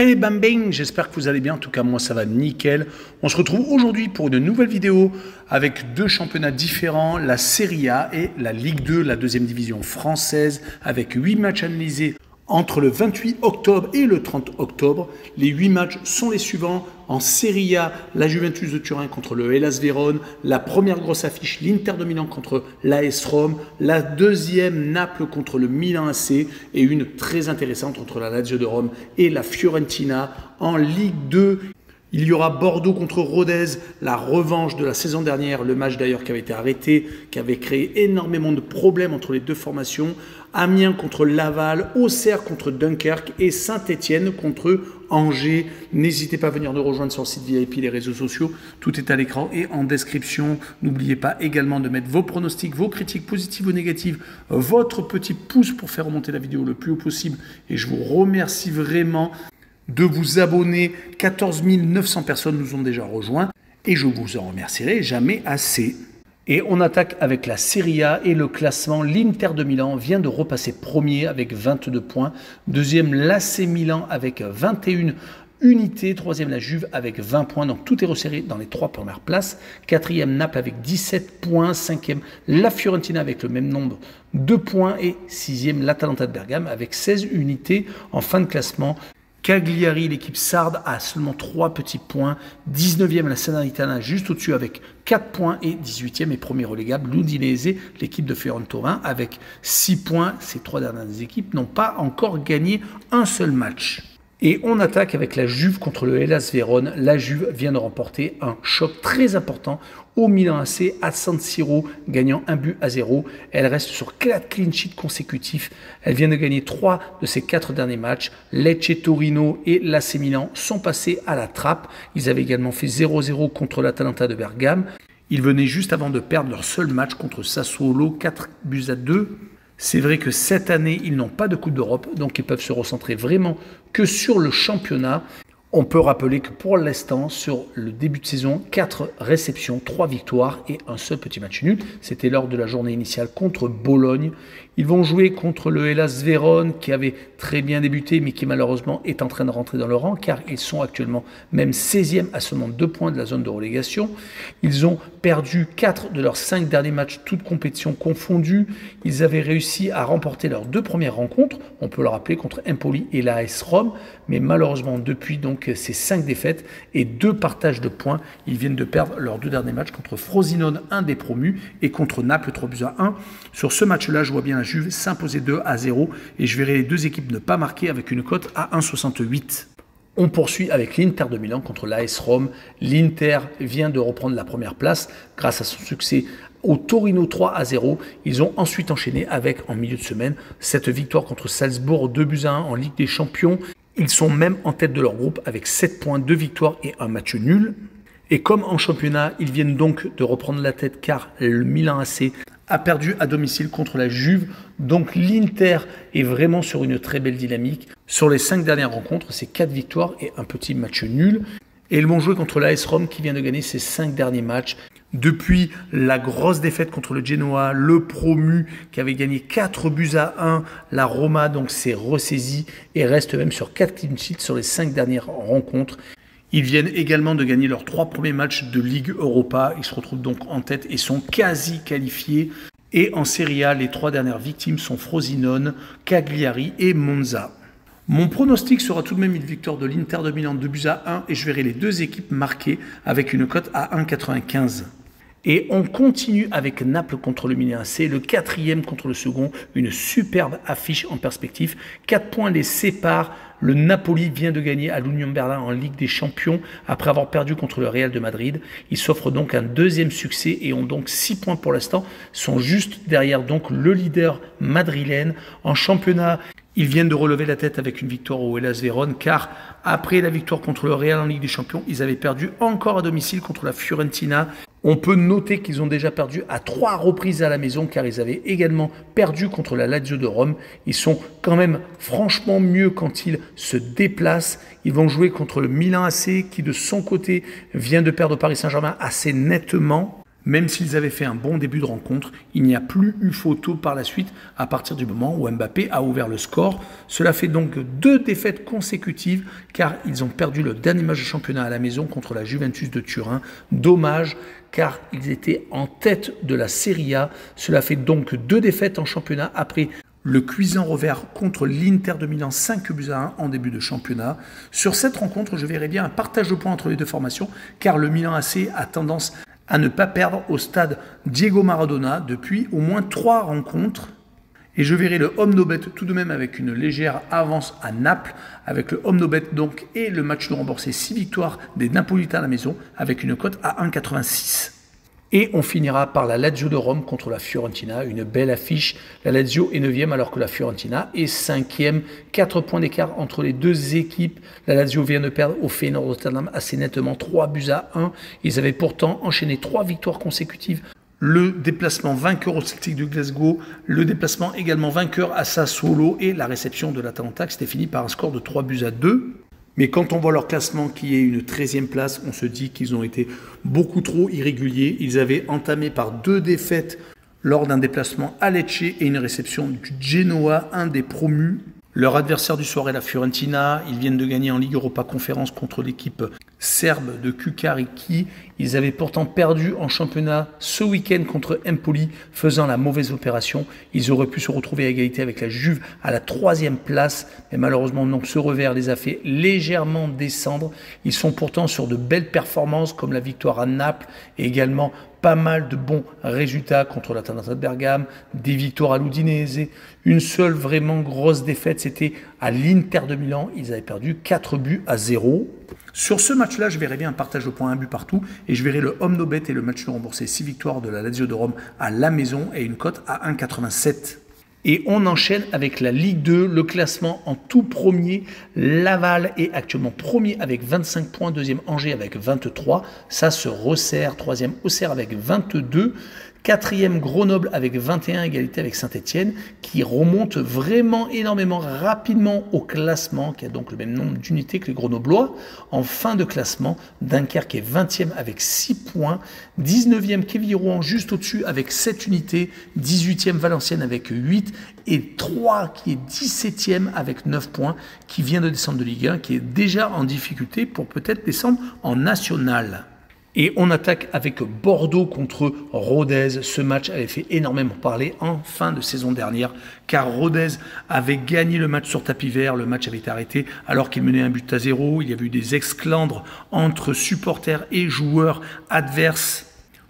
Hey bam bing, j'espère que vous allez bien, en tout cas moi ça va nickel. On se retrouve aujourd'hui pour une nouvelle vidéo avec deux championnats différents, la Serie A et la Ligue 2, la deuxième division française, avec 8 matchs analysés entre le 28 octobre et le 30 octobre. Les 8 matchs sont les suivants. En Serie A, la Juventus de Turin contre le Hellas Vérone. La première grosse affiche, l'Inter de Milan contre l'AS Rome. La deuxième, Naples contre le Milan AC. Et une très intéressante entre la Lazio de Rome et la Fiorentina. En Ligue 2, il y aura Bordeaux contre Rodez, la revanche de la saison dernière, le match d'ailleurs qui avait été arrêté, qui avait créé énormément de problèmes entre les deux formations. Amiens contre Laval, Auxerre contre Dunkerque et Saint-Étienne contre Angers. N'hésitez pas à venir nous rejoindre sur le site VIP, les réseaux sociaux. Tout est à l'écran et en description. N'oubliez pas également de mettre vos pronostics, vos critiques positives ou négatives, votre petit pouce pour faire remonter la vidéo le plus haut possible. Et je vous remercie vraiment de vous abonner. 14 900 personnes nous ont déjà rejoints et je vous en remercierai jamais assez. Et on attaque avec la Serie A et le classement. L'Inter de Milan vient de repasser premier avec 22 points. Deuxième, l'AC Milan avec 21 unités. Troisième, la Juve avec 20 points. Donc tout est resserré dans les 3 premières places. Quatrième, Naples avec 17 points. Cinquième, la Fiorentina avec le même nombre de points. Et sixième, l'Atalanta de Bergame avec 16 unités en fin de classement. Cagliari, l'équipe sarde, a seulement 3 petits points. 19e, la Salernitana, juste au-dessus avec 4 points. Et 18e et premier relégable, l'Udinese, l'équipe de Fiorentina, avec 6 points. Ces 3 dernières équipes n'ont pas encore gagné un seul match. Et on attaque avec la Juve contre le Hellas Vérone. La Juve vient de remporter un choc très important au Milan AC à San Siro, gagnant 1-0. Elle reste sur 4 clean sheets consécutifs. Elle vient de gagner 3 de ses 4 derniers matchs. Lecce, Torino et l'AC Milan sont passés à la trappe. Ils avaient également fait 0-0 contre l'Atalanta de Bergame. Ils venaient juste avant de perdre leur seul match contre Sassuolo, 4-2. C'est vrai que cette année, ils n'ont pas de Coupe d'Europe, donc ils peuvent se recentrer vraiment que sur le championnat. On peut rappeler que pour l'instant, sur le début de saison, 4 réceptions, 3 victoires et un seul petit match nul. C'était lors de la journée initiale contre Bologne. Ils vont jouer contre le Hellas Vérone qui avait très bien débuté mais qui malheureusement est en train de rentrer dans le rang car ils sont actuellement même 16e à seulement 2 points de la zone de relégation. Ils ont perdu 4 de leurs 5 derniers matchs, toutes compétitions confondues. Ils avaient réussi à remporter leurs 2 premières rencontres, on peut le rappeler, contre Empoli et l'AS Rome, mais malheureusement depuis donc ces 5 défaites et 2 partages de points, ils viennent de perdre leurs 2 derniers matchs contre Frosinone, un des promus, et contre Naples 3-1. Sur ce match-là, je vois bien la Juve s'imposer 2-0 et je verrai les deux équipes ne pas marquer avec une cote à 1,68. On poursuit avec l'Inter de Milan contre l'AS Rome. L'Inter vient de reprendre la première place grâce à son succès au Torino 3-0. Ils ont ensuite enchaîné avec, en milieu de semaine, cette victoire contre Salzbourg 2-1 en Ligue des Champions. Ils sont même en tête de leur groupe avec 7 points, 2 victoires et un match nul. Et comme en championnat, ils viennent donc de reprendre la tête car le Milan AC a perdu à domicile contre la Juve. Donc l'Inter est vraiment sur une très belle dynamique. Sur les 5 dernières rencontres, c'est 4 victoires et un petit match nul. Et ils vont jouer contre l'AS Rome qui vient de gagner ses 5 derniers matchs. Depuis la grosse défaite contre le Genoa, le promu qui avait gagné 4-1, la Roma donc s'est ressaisie et reste même sur 4 clean sheets sur les 5 dernières rencontres. Ils viennent également de gagner leurs 3 premiers matchs de Ligue Europa. Ils se retrouvent donc en tête et sont quasi qualifiés. Et en Serie A, les 3 dernières victimes sont Frosinone, Cagliari et Monza. Mon pronostic sera tout de même une victoire de l'Inter de Milan 2-1 et je verrai les deux équipes marquées avec une cote à 1,95. Et on continue avec Naples contre le Milan AC, le 4e contre le second, une superbe affiche en perspective. 4 points les séparent. Le Napoli vient de gagner à l'Union Berlin en Ligue des Champions après avoir perdu contre le Real de Madrid. Ils s'offrent donc un 2e succès et ont donc 6 points pour l'instant. Ils sont juste derrière donc le leader madrilène. En championnat, ils viennent de relever la tête avec une victoire au Hellas Vérone car après la victoire contre le Real en Ligue des Champions, ils avaient perdu encore à domicile contre la Fiorentina. On peut noter qu'ils ont déjà perdu à 3 reprises à la maison car ils avaient également perdu contre la Lazio de Rome. Ils sont quand même franchement mieux quand ils se déplacent. Ils vont jouer contre le Milan AC qui de son côté vient de perdre au Paris Saint-Germain assez nettement. Même s'ils avaient fait un bon début de rencontre, il n'y a plus eu photo par la suite à partir du moment où Mbappé a ouvert le score. Cela fait donc 2 défaites consécutives car ils ont perdu le dernier match de championnat à la maison contre la Juventus de Turin. Dommage car ils étaient en tête de la Serie A. Cela fait donc 2 défaites en championnat après le cuisant revers contre l'Inter de Milan 5-1 en début de championnat. Sur cette rencontre, je verrai bien un partage de points entre les deux formations car le Milan AC a tendance à ne pas perdre au stade Diego Maradona depuis au moins 3 rencontres. Et je verrai le home no bet tout de même avec une légère avance à Naples, avec le home no bet donc et le match de remboursé 6 victoires des Napolitains à la maison avec une cote à 1,86. Et on finira par la Lazio de Rome contre la Fiorentina, une belle affiche. La Lazio est 9e alors que la Fiorentina est 5e. 4 points d'écart entre les deux équipes. La Lazio vient de perdre au Feyenoord Rotterdam assez nettement, 3-1. Ils avaient pourtant enchaîné 3 victoires consécutives. Le déplacement vainqueur au Celtic de Glasgow, le déplacement également vainqueur à Sassuolo et la réception de l'Atalanta qui s'était fini par un score de 3-2. Mais quand on voit leur classement qui est une 13e place, on se dit qu'ils ont été beaucoup trop irréguliers. Ils avaient entamé par 2 défaites lors d'un déplacement à Lecce et une réception du Genoa, un des promus. Leur adversaire du soir est la Fiorentina. Ils viennent de gagner en Ligue Europa Conférence contre l'équipe serbe de Kukariki. Ils avaient pourtant perdu en championnat ce week-end contre Empoli, faisant la mauvaise opération. Ils auraient pu se retrouver à égalité avec la Juve à la 3e place. Mais malheureusement, donc, ce revers les a fait légèrement descendre. Ils sont pourtant sur de belles performances comme la victoire à Naples et également pas mal de bons résultats contre l'Atalanta de Bergame, des victoires à l'Udinese. Une seule vraiment grosse défaite, c'était à l'Inter de Milan. Ils avaient perdu 4-0. Sur ce match-là, je verrai bien un partage de points, 1 but partout, et je verrai le home no bet et le match de remboursé 6 victoires de la Lazio de Rome à la maison et une cote à 1,87. Et on enchaîne avec la Ligue 2, le classement en tout premier. Laval est actuellement premier avec 25 points, deuxième Angers avec 23. Ça se resserre, troisième Auxerre avec 22. Quatrième Grenoble avec 21, égalité avec Saint-Etienne, qui remonte vraiment énormément rapidement au classement, qui a donc le même nombre d'unités que les Grenoblois. En fin de classement, Dunkerque est 20e avec 6 points, 19e Quevilly-Rouen juste au-dessus avec 7 unités, 18e Valenciennes avec 8 et 3 qui est 17e avec 9 points, qui vient de descendre de Ligue 1, qui est déjà en difficulté pour peut-être descendre en national. Et on attaque avec Bordeaux contre Rodez. Ce match avait fait énormément parler en fin de saison dernière, car Rodez avait gagné le match sur tapis vert. Le match avait été arrêté alors qu'il menait 1-0. Il y avait eu des esclandres entre supporters et joueurs adverses.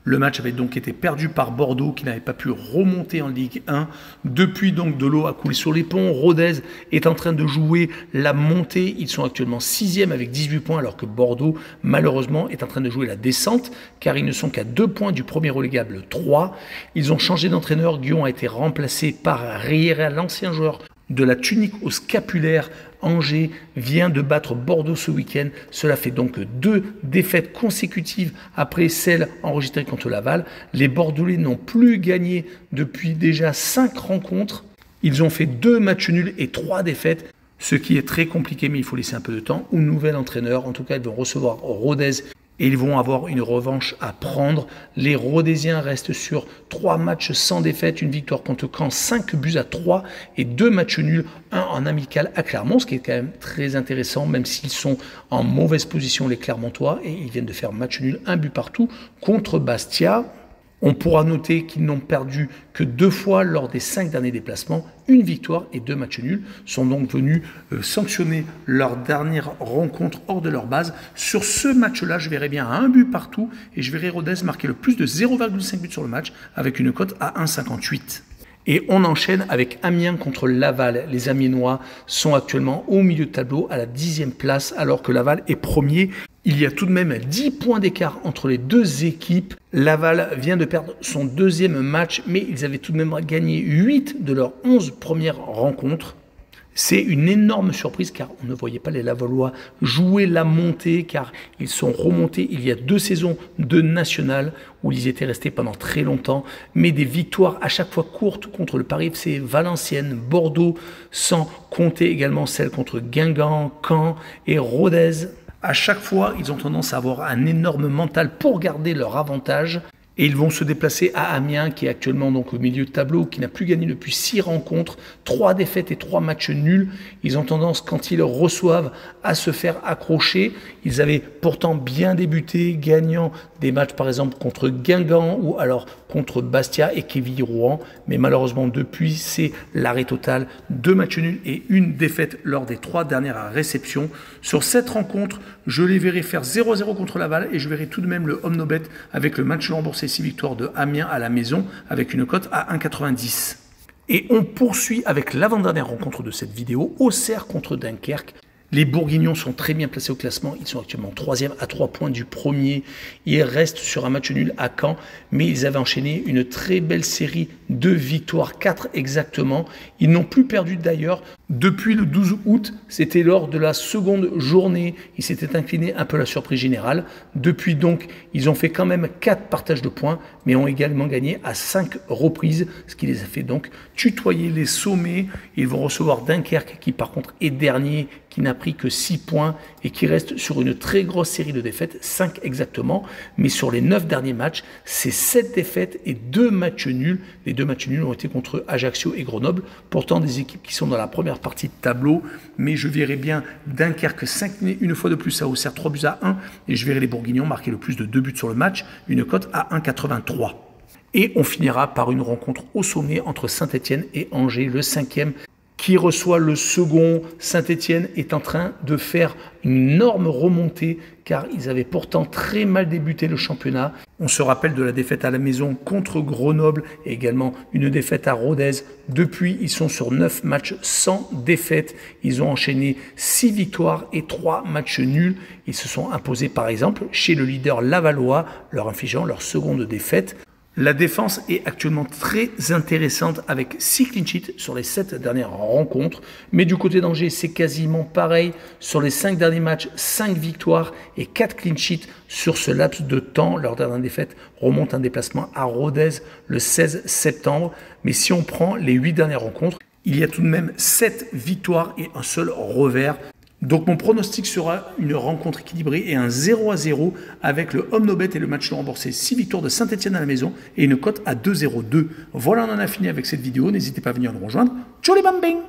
Le match avait donc été perdu par Bordeaux qui n'avait pas pu remonter en Ligue 1. Depuis donc de l'eau a coulé sur les ponts. Rodez est en train de jouer la montée. Ils sont actuellement 6e avec 18 points alors que Bordeaux malheureusement est en train de jouer la descente car ils ne sont qu'à 2 points du premier relégable 3. Ils ont changé d'entraîneur. Guillaume a été remplacé par Riera, l'ancien joueur de la tunique au scapulaire. Angers vient de battre Bordeaux ce week-end. Cela fait donc 2 défaites consécutives après celle enregistrée contre Laval. Les Bordelais n'ont plus gagné depuis déjà 5 rencontres. Ils ont fait 2 matchs nuls et 3 défaites, ce qui est très compliqué, mais il faut laisser un peu de temps au nouvel entraîneur. En tout cas, ils vont recevoir Rodez et ils vont avoir une revanche à prendre. Les Rodésiens restent sur 3 matchs sans défaite, une victoire contre Caen, 5-3 et 2 matchs nuls, un en amical à Clermont, ce qui est quand même très intéressant, même s'ils sont en mauvaise position les Clermontois, et ils viennent de faire match nul, 1 but partout contre Bastia. On pourra noter qu'ils n'ont perdu que 2 fois lors des 5 derniers déplacements. Une victoire et 2 matchs nuls sont donc venus sanctionner leur dernière rencontre hors de leur base. Sur ce match-là, je verrai bien 1 but partout et je verrai Rodez marquer le plus de 0,5 buts sur le match avec une cote à 1,58. Et on enchaîne avec Amiens contre Laval. Les Amiénois sont actuellement au milieu de tableau à la 10e place alors que Laval est premier. Il y a tout de même 10 points d'écart entre les deux équipes. Laval vient de perdre son 2e match, mais ils avaient tout de même gagné 8 de leurs 11 premières rencontres. C'est une énorme surprise car on ne voyait pas les Lavallois jouer la montée car ils sont remontés il y a 2 saisons de national où ils étaient restés pendant très longtemps, mais des victoires à chaque fois courtes contre le Paris FC, Valenciennes, Bordeaux, sans compter également celles contre Guingamp, Caen et Rodez. À chaque fois, ils ont tendance à avoir un énorme mental pour garder leur avantage. Et ils vont se déplacer à Amiens, qui est actuellement donc au milieu de tableau, qui n'a plus gagné depuis 6 rencontres, 3 défaites et 3 matchs nuls. Ils ont tendance, quand ils reçoivent, à se faire accrocher. Ils avaient pourtant bien débuté, gagnant des matchs par exemple contre Guingamp ou alors contre Bastia et Quevilly-Rouen. Mais malheureusement, depuis, c'est l'arrêt total. 2 matchs nuls et 1 défaite lors des 3 dernières réceptions. Sur cette rencontre, je les verrai faire 0-0 contre Laval et je verrai tout de même le Omnobet avec le match remboursé 6 victoires de Amiens à la maison avec une cote à 1,90. Et on poursuit avec l'avant-dernière rencontre de cette vidéo, Auxerre contre Dunkerque. Les Bourguignons sont très bien placés au classement. Ils sont actuellement 3e à 3 points du premier. Ils restent sur un match nul à Caen, mais ils avaient enchaîné une très belle série de victoires, 4 exactement. Ils n'ont plus perdu d'ailleurs depuis le 12 août. C'était lors de la seconde journée. Ils s'étaient inclinés un peu à la surprise générale. Depuis donc, ils ont fait quand même 4 partages de points, mais ont également gagné à 5 reprises, ce qui les a fait donc tutoyer les sommets. Ils vont recevoir Dunkerque, qui par contre est dernier, qui n'a pris que 6 points et qui reste sur une très grosse série de défaites, 5 exactement. Mais sur les 9 derniers matchs, c'est 7 défaites et 2 matchs nuls. Les 2 matchs nuls ont été contre Ajaccio et Grenoble, pourtant des équipes qui sont dans la première partie de tableau. Mais je verrai bien Dunkerque s'incliner une fois de plus à Auxerre, 3-1. Et je verrai les Bourguignons marquer le plus de 2 buts sur le match, une cote à 1,83. Et on finira par une rencontre au sommet entre Saint-Etienne et Angers, le 5e, qui reçoit le second. Saint-Etienne est en train de faire une énorme remontée car ils avaient pourtant très mal débuté le championnat. On se rappelle de la défaite à la maison contre Grenoble et également une défaite à Rodez. Depuis, ils sont sur 9 matchs sans défaite. Ils ont enchaîné 6 victoires et 3 matchs nuls. Ils se sont imposés par exemple chez le leader lavallois, leur infligeant leur seconde défaite. La défense est actuellement très intéressante avec 6 clean sheets sur les 7 dernières rencontres. Mais du côté d'Angers, c'est quasiment pareil. Sur les 5 derniers matchs, 5 victoires et 4 clean sheets sur ce laps de temps. Leur dernière défaite remonte un déplacement à Rodez le 16 septembre. Mais si on prend les 8 dernières rencontres, il y a tout de même 7 victoires et un seul revers. Donc mon pronostic sera une rencontre équilibrée et un 0-0 avec le Omnobet et le match remboursé. 6 victoires de Saint-Etienne à la maison et une cote à 2,02. Voilà, on en a fini avec cette vidéo. N'hésitez pas à venir nous rejoindre. Ciao les bambins!